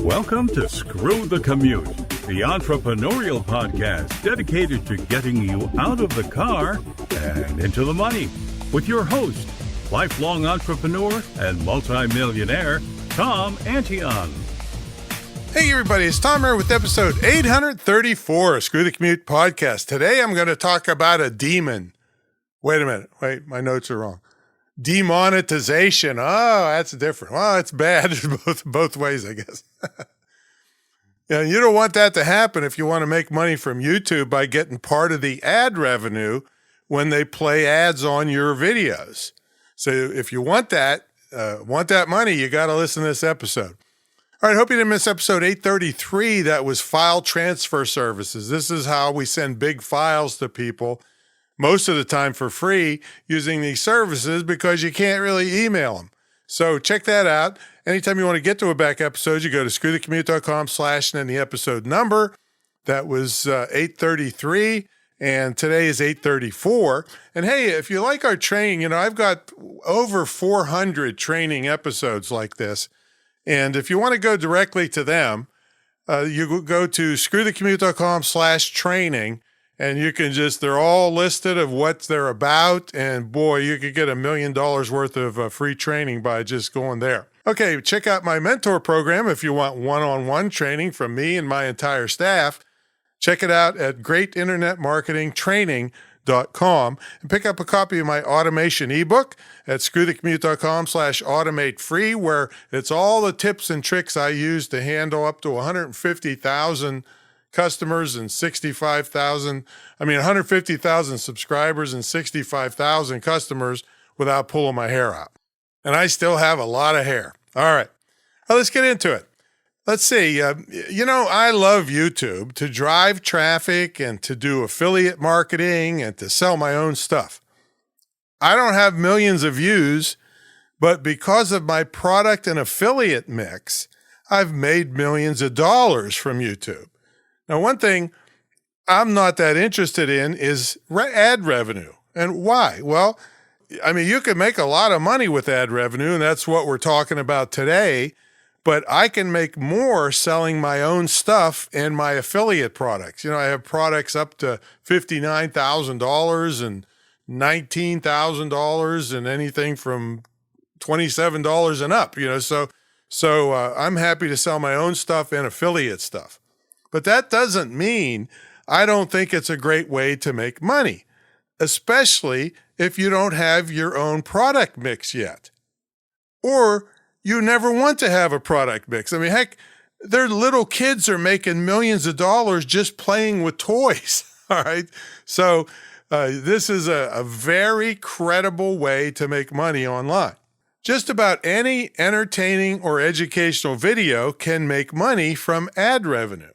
Welcome to Screw the Commute, the entrepreneurial podcast dedicated to getting you out of the car and into the money. With your host, lifelong entrepreneur and multimillionaire, Tom Antion. Hey everybody, it's Tom here with episode 834 of Screw the Commute podcast. Today I'm going to talk about a demon. Wait a minute. Wait, my notes are wrong. Demonetization. Oh, that's different. Well, it's bad both ways, I guess. And you don't want that to happen if you want to make money from YouTube by getting part of the ad revenue when they play ads on your videos. So if you want that money, you got to listen to this episode. All right, hope you didn't miss episode 833. That was file transfer services. This is how we send big files to people, most of the time for free, using these services because you can't really email them. So check that out. Anytime you want to get to a back episode, you go to screwthecommute.com/ and then the episode number. That was 833, and today is 834. And hey, if you like our training, I've got over 400 training episodes like this. And if you want to go directly to them, you go to screwthecommute.com/training, and you can they're all listed of what they're about. And boy, you could get $1 million worth of free training by just going there. Okay, check out my mentor program if you want one-on-one training from me and my entire staff. Check it out at greatinternetmarketingtraining.com and pick up a copy of my automation ebook at screwthecommute.com/automate free, where it's all the tips and tricks I use to handle up to 150,000 customers and 150,000 subscribers and 65,000 customers without pulling my hair out. And I still have a lot of hair. All right. Well, let's get into it. Let's see. I love YouTube to drive traffic and to do affiliate marketing and to sell my own stuff. I don't have millions of views, but because of my product and affiliate mix, I've made millions of dollars from YouTube. Now, one thing I'm not that interested in is ad revenue. And why? Well, you can make a lot of money with ad revenue, and that's what we're talking about today. But I can make more selling my own stuff and my affiliate products. I have products up to $59,000 and $19,000 and anything from $27 and up, So I'm happy to sell my own stuff and affiliate stuff. But that doesn't mean I don't think it's a great way to make money, especially if you don't have your own product mix yet. Or you never want to have a product mix. Heck, their little kids are making millions of dollars just playing with toys. All right. So this is a very credible way to make money online. Just about any entertaining or educational video can make money from ad revenue.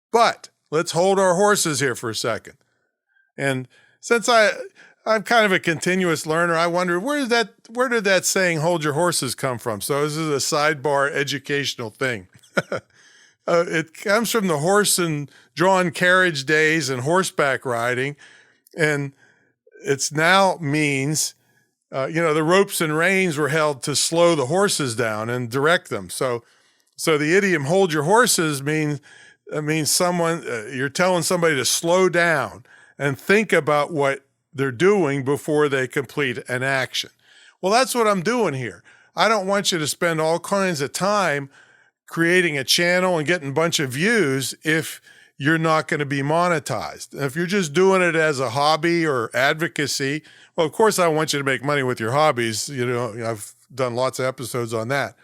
But let's hold our horses here for a second. And since I'm kind of a continuous learner, I wonder where did that saying "hold your horses" come from? So this is a sidebar educational thing. It comes from the horse and drawn carriage days and horseback riding, and it's now means the ropes and reins were held to slow the horses down and direct them. So the idiom "hold your horses" means someone you're telling somebody to slow down and think about what they're doing before they complete an action. Well, that's what I'm doing here. I don't want you to spend all kinds of time creating a channel and getting a bunch of views if you're not going to be monetized. If you're just doing it as a hobby or advocacy, well, of course I want you to make money with your hobbies. I've done lots of episodes on that.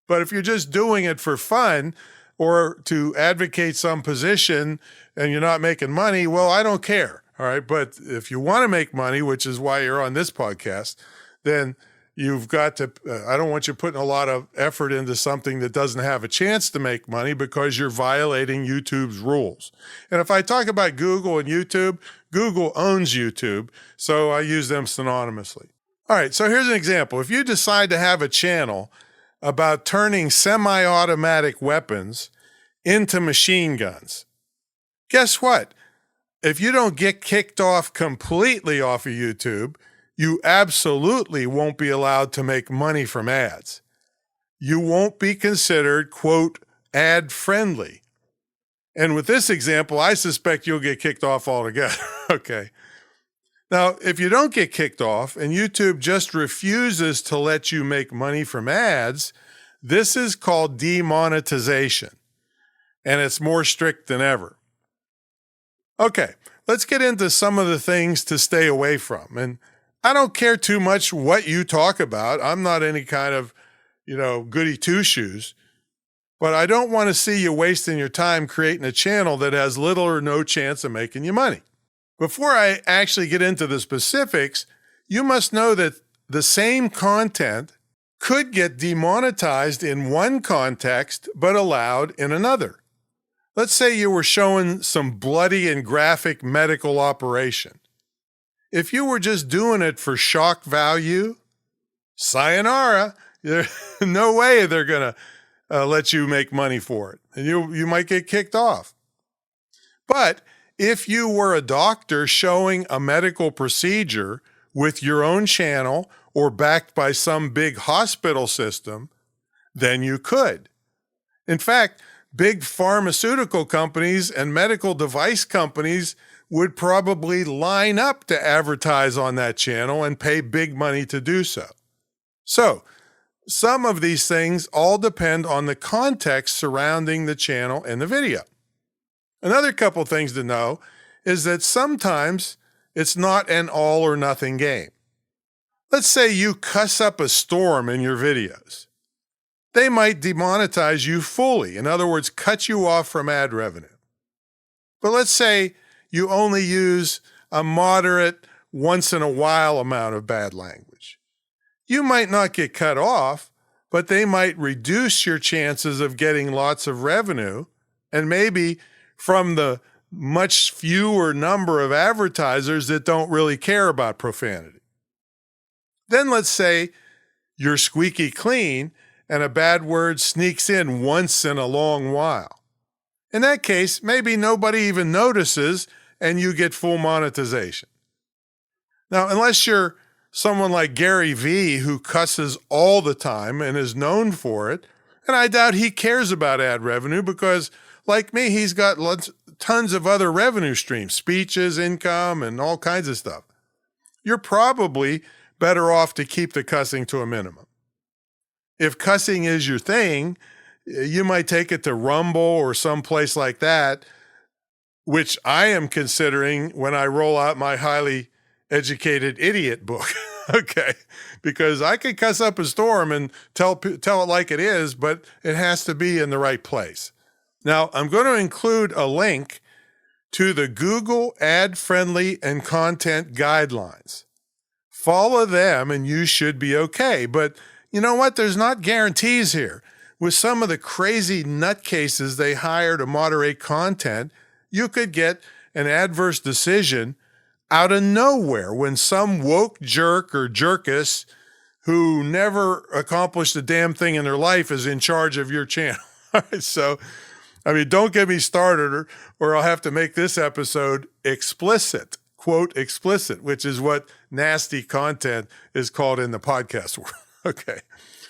But if you're just doing it for fun or to advocate some position and you're not making money, well, I don't care. All right. But if you want to make money, which is why you're on this podcast, then you've got to, I don't want you putting a lot of effort into something that doesn't have a chance to make money because you're violating YouTube's rules. And if I talk about Google and YouTube, Google owns YouTube, so I use them synonymously. All right. So here's an example. If you decide to have a channel about turning semi-automatic weapons into machine guns, guess what? If you don't get kicked off completely off of YouTube, you absolutely won't be allowed to make money from ads. you won't be considered, quote, ad friendly. And with this example, I suspect you'll get kicked off altogether. Okay. Now, if you don't get kicked off and YouTube just refuses to let you make money from ads, this is called demonetization, and it's more strict than ever. Okay, let's get into some of the things to stay away from. And I don't care too much what you talk about. I'm not any kind of, goody two-shoes. But I don't want to see you wasting your time creating a channel that has little or no chance of making you money. Before I actually get into the specifics, you must know that the same content could get demonetized in one context, but allowed in another. Let's say you were showing some bloody and graphic medical operation. If you were just doing it for shock value, sayonara, there's no way they're going to let you make money for it. And you might get kicked off. But if you were a doctor showing a medical procedure with your own channel or backed by some big hospital system, then you could. In fact, big pharmaceutical companies and medical device companies would probably line up to advertise on that channel and pay big money to do so. So, some of these things all depend on the context surrounding the channel and the video. Another couple things to know is that sometimes it's not an all or nothing game. Let's say you cuss up a storm in your videos. They might demonetize you fully, in other words, cut you off from ad revenue. But let's say you only use a moderate, once in a while amount of bad language. You might not get cut off, but they might reduce your chances of getting lots of revenue, and maybe from the much fewer number of advertisers that don't really care about profanity. Then let's say you're squeaky clean and a bad word sneaks in once in a long while. In that case, maybe nobody even notices and you get full monetization. Now, unless you're someone like Gary Vee who cusses all the time and is known for it, and I doubt he cares about ad revenue because, like me, he's got tons of other revenue streams, speeches, income, and all kinds of stuff. You're probably better off to keep the cussing to a minimum. If cussing is your thing, you might take it to Rumble or someplace like that, which I am considering when I roll out my highly educated idiot book. Okay, because I could cuss up a storm and tell it like it is, but it has to be in the right place. Now, I'm going to include a link to the Google Ad-Friendly and Content Guidelines. Follow them and you should be okay. But you know what? There's not guarantees here. With some of the crazy nutcases they hire to moderate content, you could get an adverse decision out of nowhere when some woke jerk or jerkus who never accomplished a damn thing in their life is in charge of your channel. All right, so, don't get me started or I'll have to make this episode explicit, quote, explicit, which is what nasty content is called in the podcast world. Okay.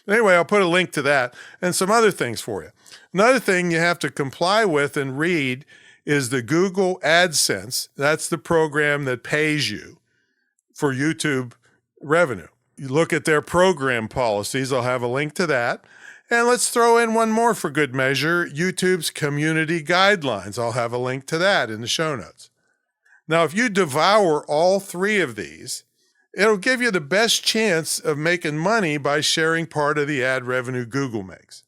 Anyway, I'll put a link to that and some other things for you. Another thing you have to comply with and read is the Google AdSense. That's the program that pays you for YouTube revenue. You look at their program policies. I'll have a link to that. And let's throw in one more for good measure, YouTube's community guidelines. I'll have a link to that in the show notes. Now, if you devour all three of these, it'll give you the best chance of making money by sharing part of the ad revenue Google makes.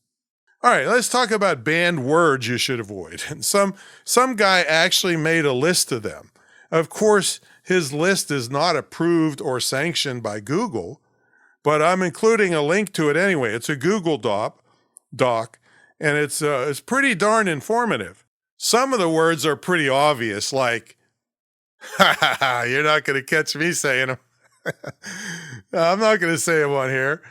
All right, let's talk about banned words you should avoid. And some guy actually made a list of them. Of course, his list is not approved or sanctioned by Google, but I'm including a link to it anyway. It's a Google doc, and it's pretty darn informative. Some of the words are pretty obvious, like, ha ha ha, you're not going to catch me saying them. I'm not going to say them on here.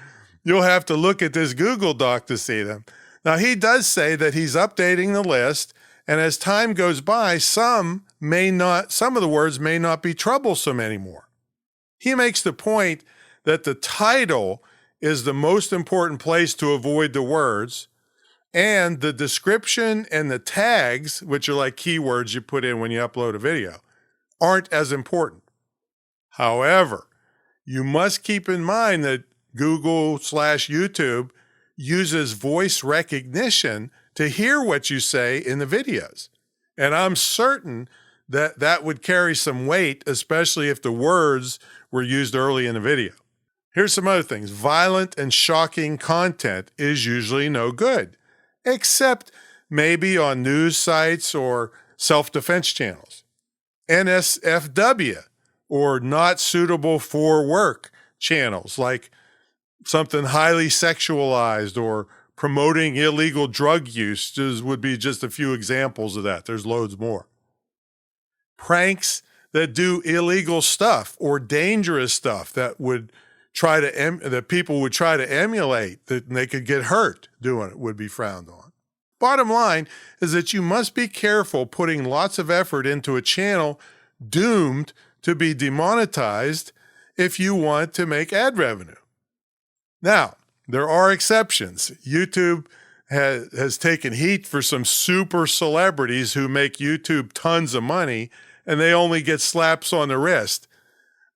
You'll have to look at this Google doc to see them. Now, he does say that he's updating the list, and as time goes by, some of the words may not be troublesome anymore. He makes the point that the title is the most important place to avoid the words, and the description and the tags, which are like keywords you put in when you upload a video, aren't as important. However, you must keep in mind that Google/YouTube uses voice recognition to hear what you say in the videos. And I'm certain that that would carry some weight, especially if the words were used early in the video. Here's some other things. Violent and shocking content is usually no good, except maybe on news sites or self-defense channels. NSFW, or not suitable for work channels, like something highly sexualized or promoting illegal drug use would be just a few examples of that. There's loads more. Pranks that do illegal stuff or dangerous stuff that people would try to emulate, that they could get hurt doing it, would be frowned on. Bottom line is that you must be careful putting lots of effort into a channel doomed to be demonetized if you want to make ad revenue. Now, there are exceptions. YouTube has taken heat for some super celebrities who make YouTube tons of money and they only get slaps on the wrist.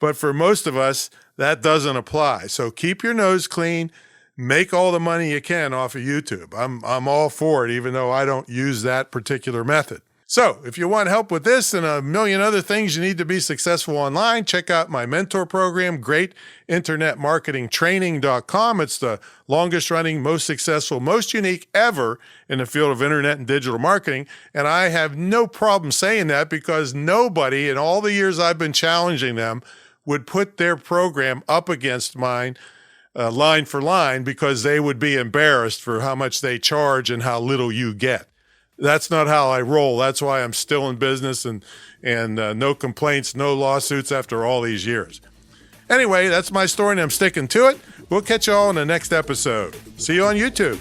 But for most of us, that doesn't apply. So keep your nose clean, make all the money you can off of YouTube. I'm all for it, even though I don't use that particular method. So if you want help with this and a million other things you need to be successful online, check out my mentor program, GreatInternetMarketingTraining.com. It's the longest running, most successful, most unique ever in the field of internet and digital marketing. And I have no problem saying that because nobody in all the years I've been challenging them would put their program up against mine line for line because they would be embarrassed for how much they charge and how little you get. That's not how I roll. That's why I'm still in business and no complaints, no lawsuits after all these years. Anyway, that's my story and I'm sticking to it. We'll catch you all in the next episode. See you on YouTube.